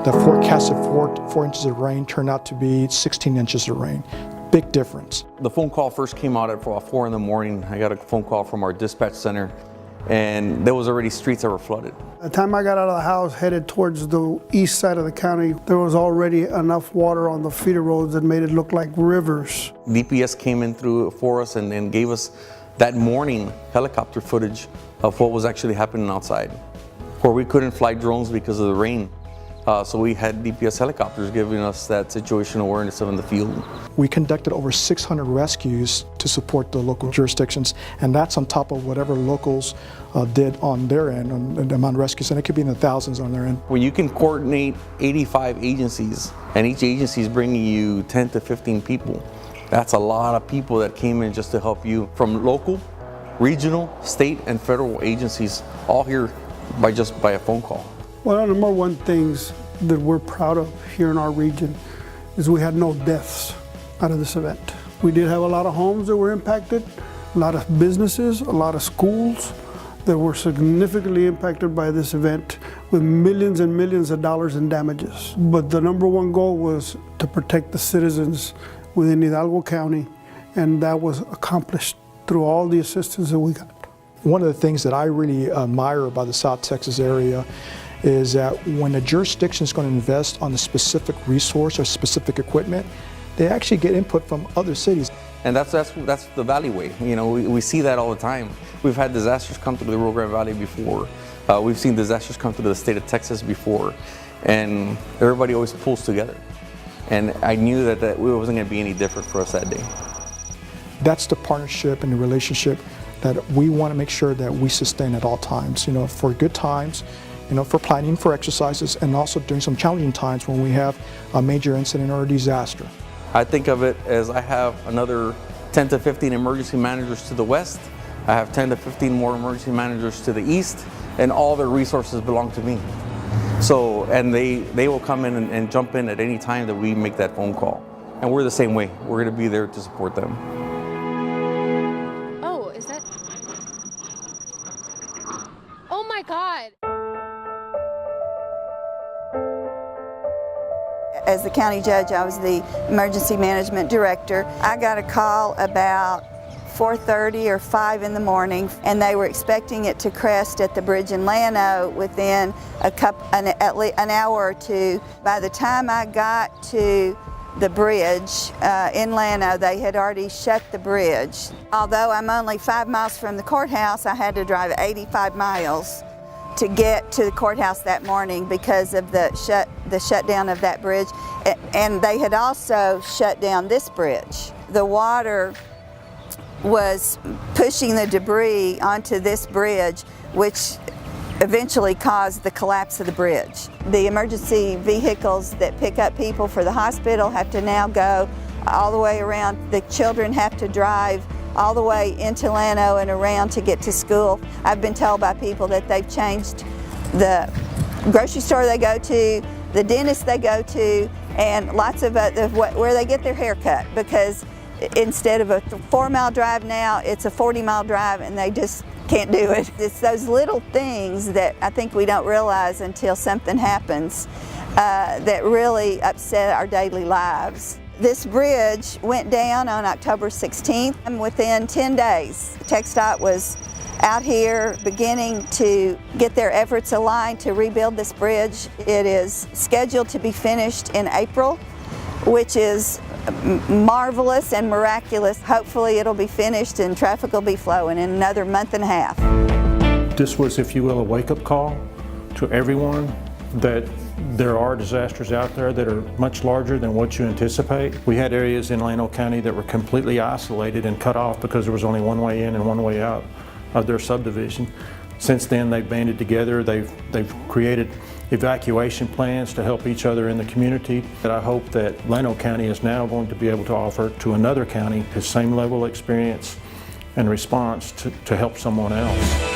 The forecasted 4 inches of rain turned out to be 16 inches of rain. Big difference. The phone call first came out at 4 in the morning. I got a phone call from our dispatch center, and there was already streets that were flooded. By the time I got out of the house, headed towards the east side of the county, there was already enough water on the feeder roads that made it look like rivers. DPS came in through for us and gave us that morning helicopter footage of what was actually happening outside, where we couldn't fly drones because of the rain. So we had DPS helicopters giving us that situational awareness in the field. We conducted over 600 rescues to support the local jurisdictions, and that's on top of whatever locals did on their end, on the amount of rescues, and it could be in the thousands on their end. When you can coordinate 85 agencies, and each agency is bringing you 10 to 15 people, that's a lot of people that came in just to help you, from local, regional, state, and federal agencies, all here by a phone call. One of the number one things that we're proud of here in our region is we had no deaths out of this event. We did have a lot of homes that were impacted, a lot of businesses, a lot of schools that were significantly impacted by this event with millions and millions of dollars in damages. But the number one goal was to protect the citizens within Hidalgo County, and that was accomplished through all the assistance that we got. One of the things that I really admire about the South Texas area is that when a jurisdiction is going to invest on a specific resource or specific equipment, they actually get input from other cities. And that's the Valley way. You know, we see that all the time. We've had disasters come through the Rio Grande Valley before. We've seen disasters come through the state of Texas before. And everybody always pulls together. And I knew that it wasn't going to be any different for us that day. That's the partnership and the relationship that we want to make sure that we sustain at all times. You know, for good times, you know, for planning for exercises, and also during some challenging times when we have a major incident or a disaster. I think of it as I have another 10 to 15 emergency managers to the west. I have 10 to 15 more emergency managers to the east, and all their resources belong to me. So, and they will come in and jump in at any time that we make that phone call. And we're the same way. We're going to be there to support them. Oh, is that? Oh my God. As the county judge, I was the emergency management director. I got a call about 4:30 or 5 in the morning, and they were expecting it to crest at the bridge in Llano within an hour or two. By the time I got to the bridge in Llano, they had already shut the bridge. Although I'm only 5 miles from the courthouse, I had to drive 85 miles to get to the courthouse that morning because of the shutdown of that bridge. And they had also shut down this bridge. The water was pushing the debris onto this bridge, which eventually caused the collapse of the bridge. The emergency vehicles that pick up people for the hospital have to now go all the way around. The children have to drive all the way into Llano and around to get to school. I've been told by people that they've changed the grocery store they go to, the dentist they go to, and lots of where they get their hair cut, because instead of a 4-mile drive now, it's a 40-mile drive, and they just can't do it. It's those little things that I think we don't realize until something happens that really upset our daily lives. This bridge went down on October 16th, and within 10 days, TxDOT was out here beginning to get their efforts aligned to rebuild this bridge. It is scheduled to be finished in April, which is marvelous and miraculous. Hopefully it'll be finished and traffic will be flowing in another month and a half. This was, if you will, a wake-up call to everyone that there are disasters out there that are much larger than what you anticipate. We had areas in Llano County that were completely isolated and cut off because there was only one way in and one way out of their subdivision. Since then, they've banded together. They've created evacuation plans to help each other in the community. And I hope that Llano County is now going to be able to offer to another county the same level of experience and response to help someone else.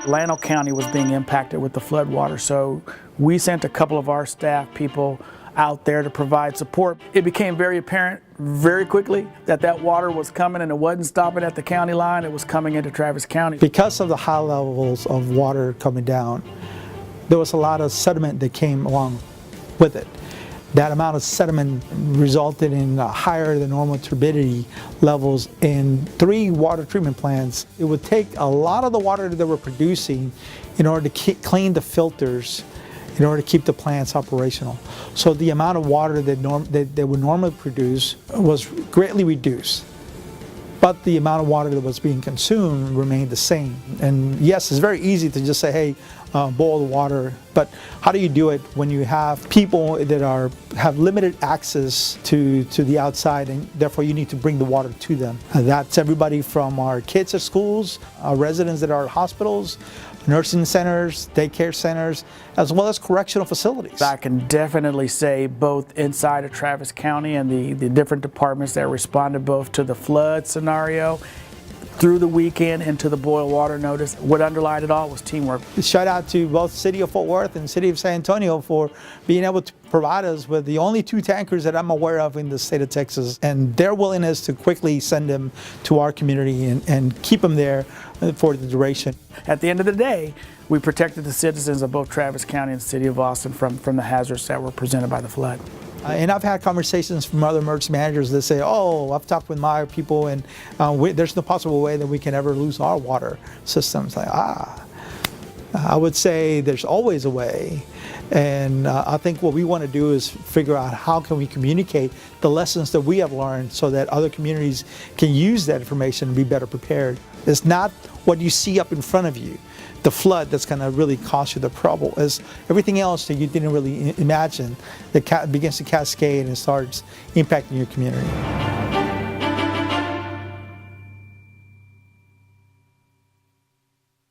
Llano County was being impacted with the floodwater, so we sent a couple of our staff people out there to provide support. It became very apparent very quickly that that water was coming, and it wasn't stopping at the county line, it was coming into Travis County. Because of the high levels of water coming down, there was a lot of sediment that came along with it. That amount of sediment resulted in higher than normal turbidity levels in 3 water treatment plants. It would take a lot of the water that we're producing in order to clean the filters, in order to keep the plants operational. So the amount of water that they would normally produce was greatly reduced. But the amount of water that was being consumed remained the same. And yes, it's very easy to just say, hey, boil the water. But how do you do it when you have people that have limited access to the outside, and therefore you need to bring the water to them? That's everybody from our kids at schools, our residents that are at hospitals, nursing centers, daycare centers, as well as correctional facilities. I can definitely say both inside of Travis County and the different departments that responded both to the flood scenario through the weekend and to the boil water notice. What underlined it all was teamwork. Shout out to both City of Fort Worth and City of San Antonio for being able to provide us with the only 2 tankers that I'm aware of in the state of Texas, and their willingness to quickly send them to our community and keep them there for the duration. At the end of the day, we protected the citizens of both Travis County and the City of Austin from the hazards that were presented by the flood. And I've had conversations from other emergency managers that say, oh, I've talked with my people, and there's no possible way that we can ever lose our water systems. Like, I would say there's always a way. And I think what we want to do is figure out how can we communicate the lessons that we have learned so that other communities can use that information and be better prepared. It's not what you see up in front of you, the flood, that's going to really cost you the trouble. It's everything else that you didn't really imagine that begins to cascade and starts impacting your community.